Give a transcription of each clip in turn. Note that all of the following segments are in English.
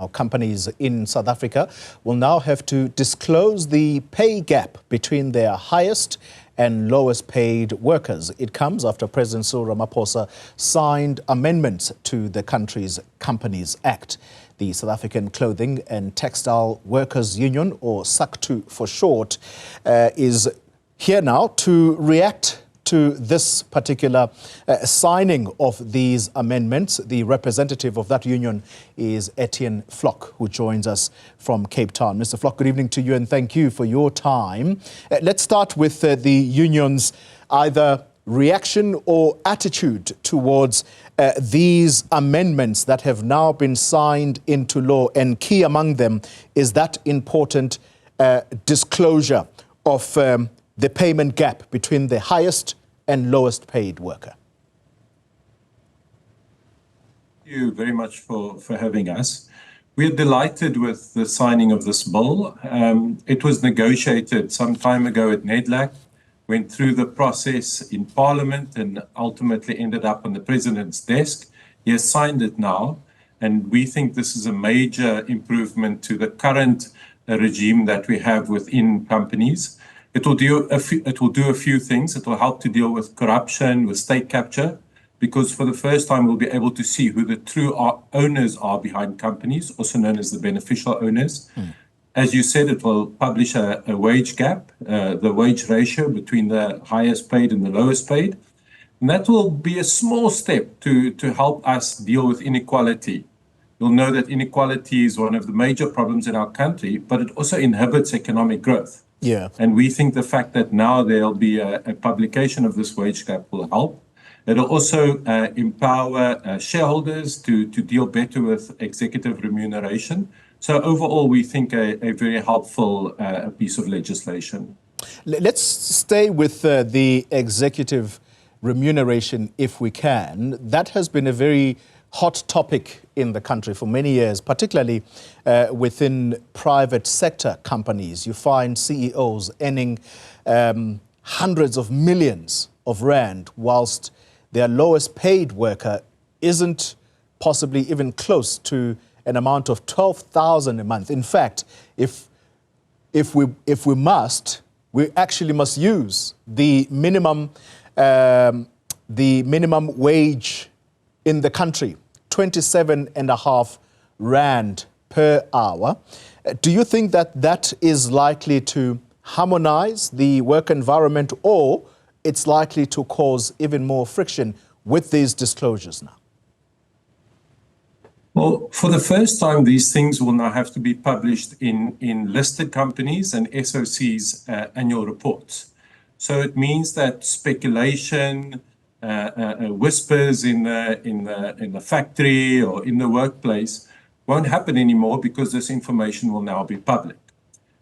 Our companies in South Africa will now have to disclose the pay gap between their highest and lowest paid workers. It comes after President Cyril Ramaphosa signed amendments to the country's Companies Act. The South African Clothing and Textile Workers Union, or SACTWU for short, is here now to react to this particular signing of these amendments. The representative of that union is Etienne Vlok, who joins us from Cape Town. Mr. Vlok, good evening to you and thank you for your time. Let's start with the union's either reaction or attitude towards these amendments that have now been signed into law, and key among them is that important disclosure of the payment gap between the highest and lowest paid worker. Thank you very much for having us. We're delighted with the signing of this bill. It was negotiated some time ago at NEDLAC, went through the process in Parliament and ultimately ended up on the President's desk. He has signed it now, and we think this is a major improvement to the current regime that we have within companies. It will do a few things. It will help to deal with corruption, with state capture, because for the first time we'll be able to see who the true owners are behind companies, also known as the beneficial owners. As you said, it will publish a wage gap, the wage ratio between the highest paid and the lowest paid. And that will be a small step to help us deal with inequality. You'll know that inequality is one of the major problems in our country, but it also inhibits economic growth. Yeah. And we think the fact that now there'll be a publication of this wage gap will help. It'll also empower shareholders to deal better with executive remuneration. So overall, we think a very helpful piece of legislation. Let's stay with the executive remuneration if we can. That has been a very hot topic in the country for many years, particularly within private sector companies. You find CEOs earning hundreds of millions of rand, whilst their lowest paid worker isn't possibly even close to an amount of 12,000 a month. In fact, if we must, we actually must use the minimum wage in the country, 27.5 rand per hour. Do you think that that is likely to harmonize the work environment, or it's likely to cause even more friction with these disclosures now? Well, for the first time, these things will now have to be published in listed companies and SOC's annual reports. So it means that speculation, whispers in the factory or in the workplace won't happen anymore, because this information will now be public.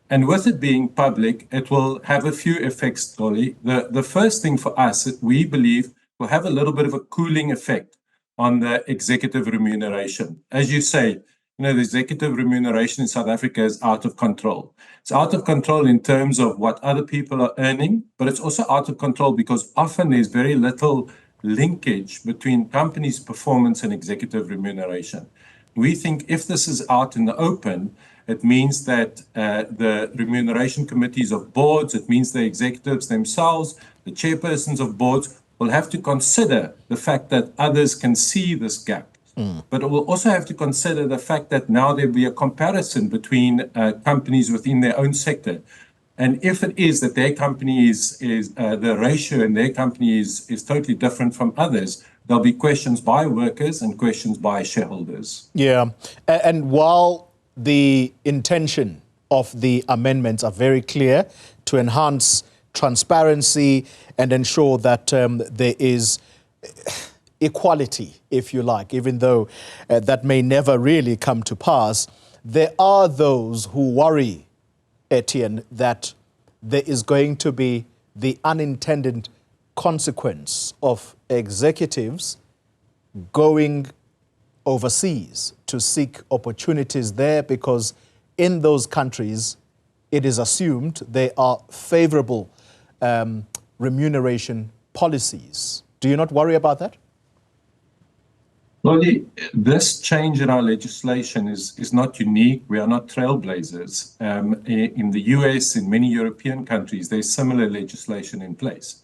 And with it being public, it will have a few effects, Dolly. The first thing for us, we believe, will have a little bit of a cooling effect on the executive remuneration. As you say, the executive remuneration in South Africa is out of control. It's out of control in terms of what other people are earning, but it's also out of control because often there's very little linkage between companies' performance and executive remuneration. We think if this is out in the open, it means that the remuneration committees of boards, it means the executives themselves, the chairpersons of boards, will have to consider the fact that others can see this gap. But it will also have to consider the fact that now there'll be a comparison between companies within their own sector. And if it is that their company is the ratio in their company is totally different from others, there'll be questions by workers and questions by shareholders. Yeah, and while the intention of the amendments are very clear to enhance transparency and ensure that there is equality, if you like, even though that may never really come to pass, there are those who worry, Etienne, that there is going to be the unintended consequence of executives going overseas to seek opportunities there, because in those countries, it is assumed there are favorable remuneration policies. Do you not worry about that? Well, this change in our legislation is not unique. We are not trailblazers. In the US, in many European countries, there's similar legislation in place.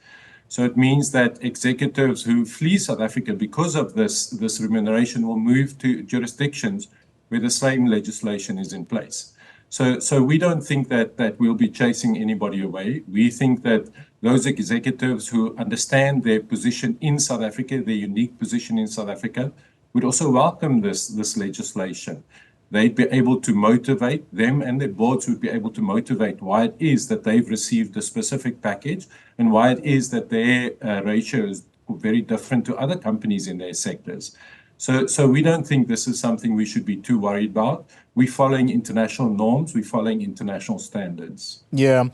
So it means that executives who flee South Africa because of this remuneration will move to jurisdictions where the same legislation is in place. So we don't think that we'll be chasing anybody away. We think that those executives who understand their position in South Africa, their unique position in South Africa, would also welcome this legislation. They'd be able to motivate them, and their boards would be able to motivate why it is that they've received a specific package and why it is that their ratio is very different to other companies in their sectors. So we don't think this is something we should be too worried about. We're following international norms. We're following international standards. Yeah.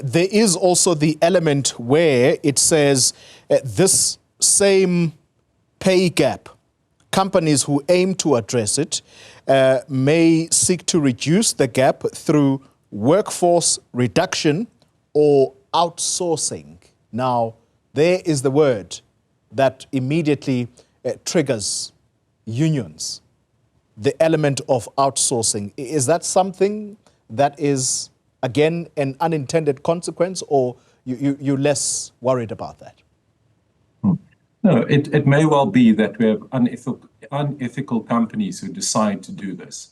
There is also the element where it says this same pay gap, companies who aim to address it may seek to reduce the gap through workforce reduction or outsourcing. Now, there is the word that immediately triggers unions, the element of outsourcing. Is that something that is, again, an unintended consequence, or you're less worried about that? No, it may well be that we have unethical companies who decide to do this.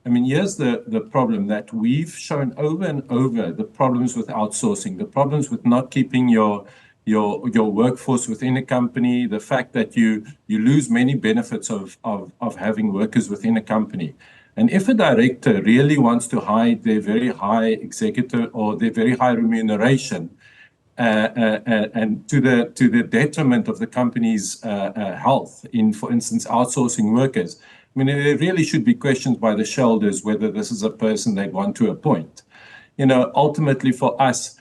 I mean, here's the problem that we've shown over and over: the problems with outsourcing, the problems with not keeping your workforce within a company, the fact that you lose many benefits of having workers within a company. And if a director really wants to hide their very high executive or their very high remuneration, and to the detriment of the company's health, in, for instance, outsourcing workers, I mean, there really should be questions by the shareholders whether this is a person they'd want to appoint. You know, ultimately for us,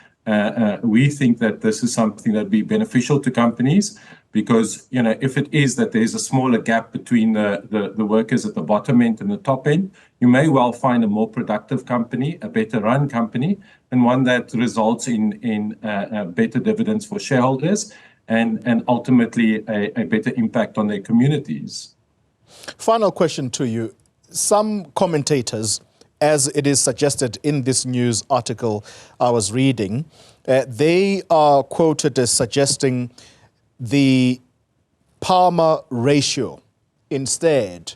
we think that this is something that'd be beneficial to companies, because, you know, if it is that there's a smaller gap between the workers at the bottom end and the top end, you may well find a more productive company, a better run company, and one that results in better dividends for shareholders and ultimately a better impact on their communities. Final question to you. Some commentators, as it is suggested in this news article I was reading, they are quoted as suggesting the Palmer ratio instead,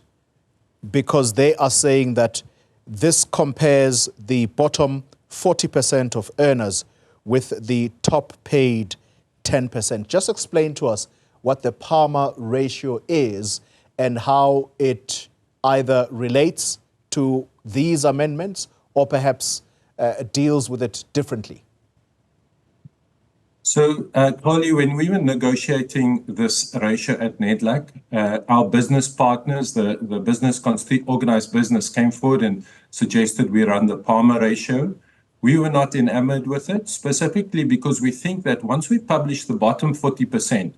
because they are saying that this compares the bottom 40% of earners with the top paid 10%. Just explain to us what the Palmer ratio is and how it either relates to these amendments or perhaps deals with it differently. So, Carly, when we were negotiating this ratio at NEDLAC, our business partners, the business organized business, came forward and suggested we run the Palmer ratio. We were not enamored with it, specifically because we think that once we publish the bottom 40%,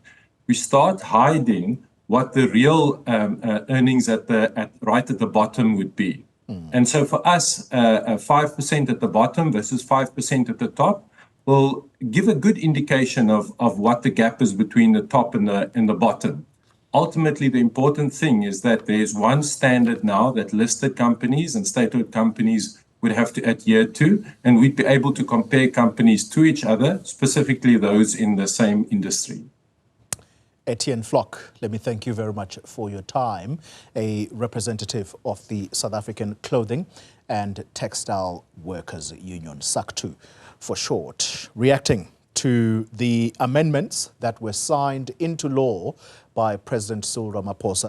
we start hiding what the real earnings right at the bottom would be. And so for us, 5% at the bottom versus 5% at the top will give a good indication of what the gap is between the top and the bottom. Ultimately, the important thing is that there's one standard now that listed companies and state-owned companies would have to adhere to, and we'd be able to compare companies to each other, specifically those in the same industry. Etienne Vlok, let me thank you very much for your time, a representative of the South African Clothing and Textile Workers Union, SACTWU for short, reacting to the amendments that were signed into law by President Cyril Ramaphosa.